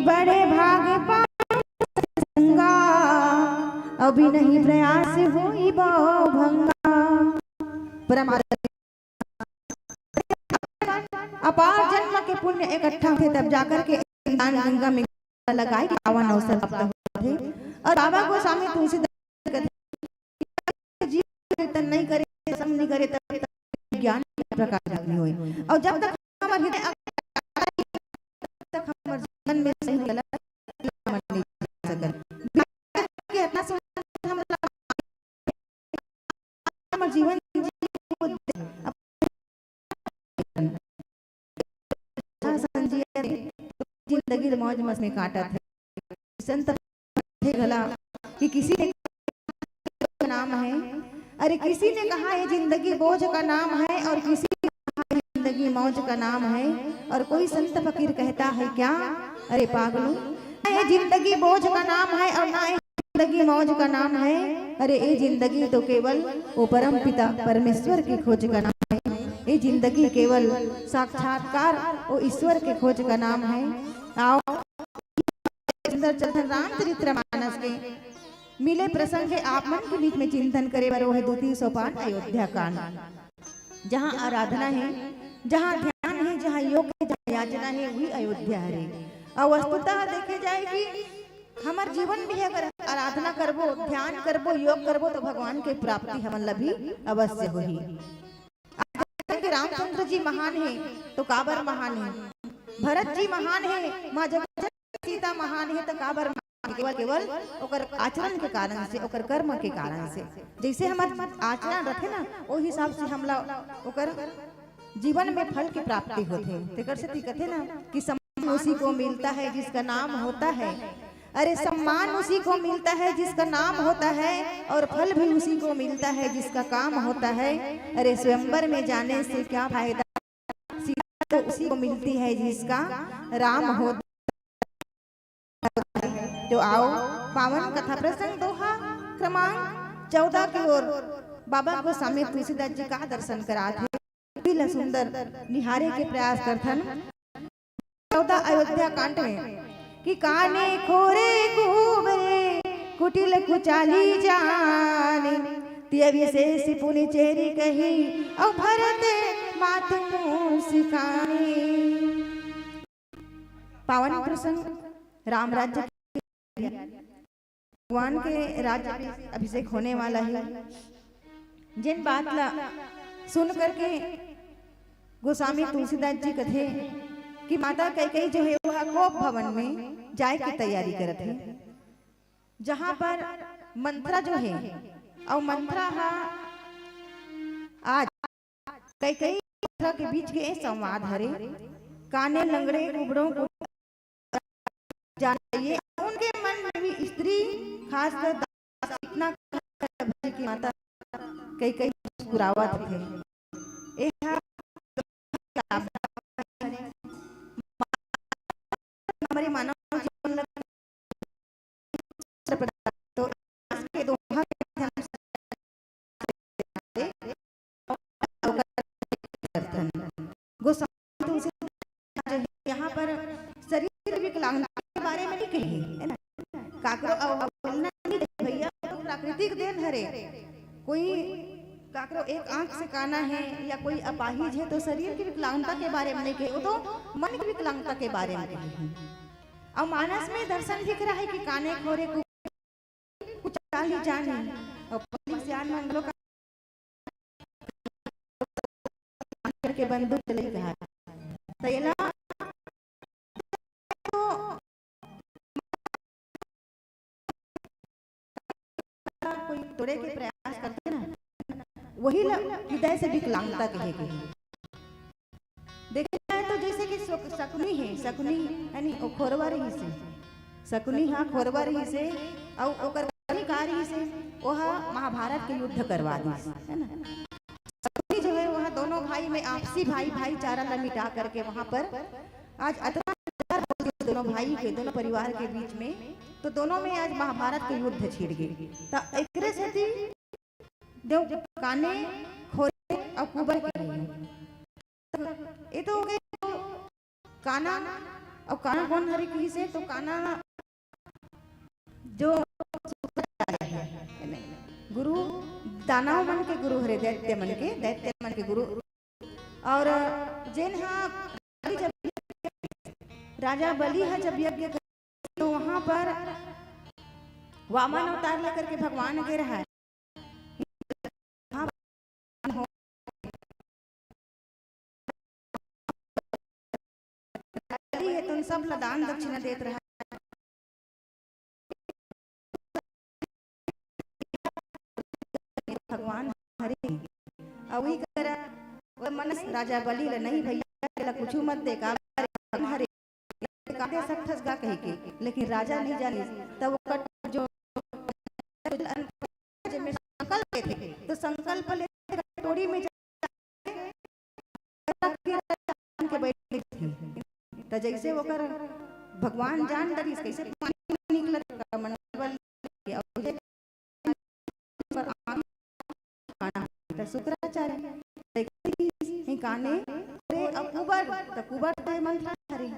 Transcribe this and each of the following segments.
बड़े भाग पांगा, अभी नहीं प्रयास हुई भाव भंगा। अपार जन्म के पुण्य इकट्ठा थे तब जाकर के गंगा में लगाई पावन अवसर प्राप्त हुए थे। और बाबा गोस्वामी तुलसीदास कीर्तन नहीं करे, सम नहीं करे तब ज्ञान प्रकाश नहीं हुए। और जब तक हमारे हृदय तक हमारे जीवन में सही गलत नहीं सकल इतना से हमारे जीवन जिंदगी मौज मस्त में काटा था। संत गला कि किसी ने नाम है, अरे किसी ने कहा ये जिंदगी बोझ का नाम है, और किसी ने कहा जिंदगी मौज का नाम है। और कोई संत फकीर कहता है क्या, अरे पागलों ये जिंदगी बोझ का नाम है और ना जिंदगी मौज का नाम है। अरे ये जिंदगी तो केवल वो परम पिता परमेश्वर की खोज का नाम है। ये जिंदगी केवल साक्षात्कार वो ईश्वर के खोज का नाम है। आओ रामचरितमानस के मिले प्रसंग के आप मन के बीच में चिंतन करे बरो है। द्वितीय सोपान अयोध्या कांड, जहाँ आराधना है, जहाँ ध्यान है, जहाँ योग है, जहाँ याचना है, वही अयोध्या है। और वस्तुतः देखे जाए कि हमार जीवन भी अगर आराधना करबो, ध्यान करबो, योग करबो तो भगवान के प्राप्ति हमन लभी अवश्य होही। रामचंद्र जी महान है तो काबर महान है, भरत जी महान है, माँ जगत सीता महान है तो काबर केवल केवल ओकर आचरण के कारण से, ओकर कर्म के कारण से। जैसे हमारे आचरण रखे ना वो हिसाब से हमला ओकर जीवन में फल की प्राप्ति होते। तेकर से कहते ना कि सम्मान उसी को मिलता है जिसका नाम होता है। अरे सम्मान उसी को मिलता है जिसका नाम होता है, और फल भी उसी को मिलता है जिसका काम होता है। अरे स्वयंवर में जाने से क्या फायदा, तो उसी को मिलती है जिसका राम होता। तो आओ पावन कथा प्रसंग दोहा क्रमांक 14 की ओर बाबा गोस्वामी तुलसीदास जी का दर्शन करा थे। सुंदर निहारे के प्रयास करथन 14 अयोध्या कांड में कि काने खोरे कुबरे कुटिल कुचाली जाने, तिय विशेष पुनि चेरी कही और भरते मात मुस्कानी। पावन प्रसंग राम राज्य, भगवान के राज्य अभिषेक होने वाला है। जिन बात ला सुन करके गोस्वामी तुलसीदास जी कथे कि माता कैकेयी जो है वह कोप भवन में जाए की तैयारी करत है, जहाँ पर मंत्रा जो है और मंत्रा आज कैकेयी के बीच के संवाद हरे। काने लंगड़े कुबड़ों को जानिए, उनके मन में भी स्त्री खासकर इतना की माता कैकेयी मुस्कुरावत थे। हमारे मानव जीवन तो के दोहा यहाँ पर शरीर विकलांगता के बारे में नहीं कही है ना, भैया तो प्राकृतिक देन हरे। कोई काकरो एक आंख से काना है या कोई अपाहिज है तो शरीर की विकलांगता के बारे में नहीं कही, वो तो मन की विकलांगता के बारे में कही। और मानस में दर्शन दिख रहा है कि काने खोरे को कुछ ही जाने और पब्लिक ज्ञान मंगलों का करके बंदूक चले कहा तैला तो कोई तोड़े के प्रयास करते ना, वही हृदय से विकलांगता कहेगी। देखा जाए तो जैसे कि शकुनी है, शकुनी यानी खोरवा रही से, शकुनी हाँ खोरवा रही से और ओकर कार्य से वह महाभारत के युद्ध करवा दी है ना। शकुनी जो है वह दोनों भाई में आपसी भाईचारा न मिटा करके वहां पर आज अतना दोनों भाई के, दोनों परिवार के बीच में, तो दोनों में आज महाभारत के युद्ध छिड़ गए। तो एकरे से देव काने खोरे और कुबर के ये तो हो गए काना और काना कौन हरे की से तो काना जो गुरु दानव मन के गुरु हरे, दैत्य मन के गुरु। और जेन हाँ जब राजा बलि है जब यज्ञ तो वहां पर वामन अवतार लेकर के भगवान के रहा है, तो उन सब दान दक्षिणा देते रहा। भगवान हरे अवी कर मन राजा बलि ले नहीं भैया कुछ मत दे का हरे काटे सकथस गा कह के, लेकिन राजा नहीं जाने तब जो में संकल्प थे तो संकल्प ले कटोरी में के बैठे थे तो जैसे ओकर भगवान जान डरी कैसे पानी निकलत मनोबल पर शुक्राचार्य काने रे अब कुबर तो मंत्र हरे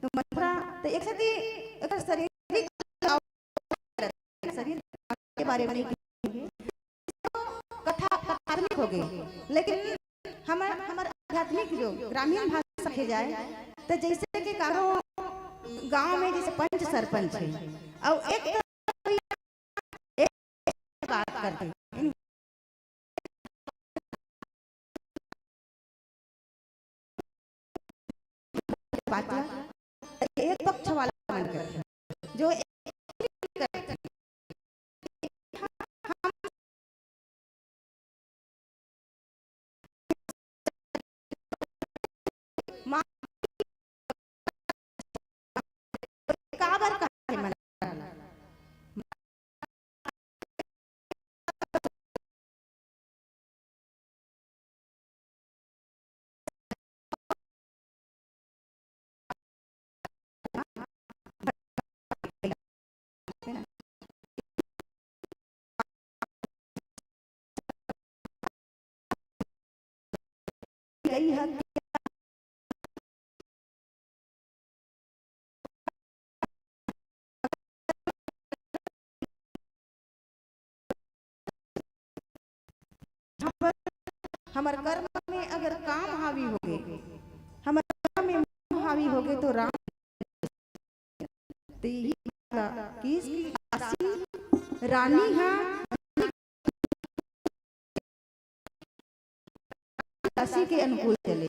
तो मंत्र तो एक साथ एक शरीर के बारे में कथा आध्यात्मिक हो गई, लेकिन हमार आध्यात्मिक जो ग्रामीण भाषा सीखे जाए तो जैसे कि कारो गांव में जैसे पंच सरपंच है और एक बात करते बात एक पक्ष वाला मन करते जो काबर का मन गई है हमारे कर्म में अगर काम हावी हो गए, हमारे कर्म में हावी हो गए तो राम की रानी है दासी के अनुकूल चले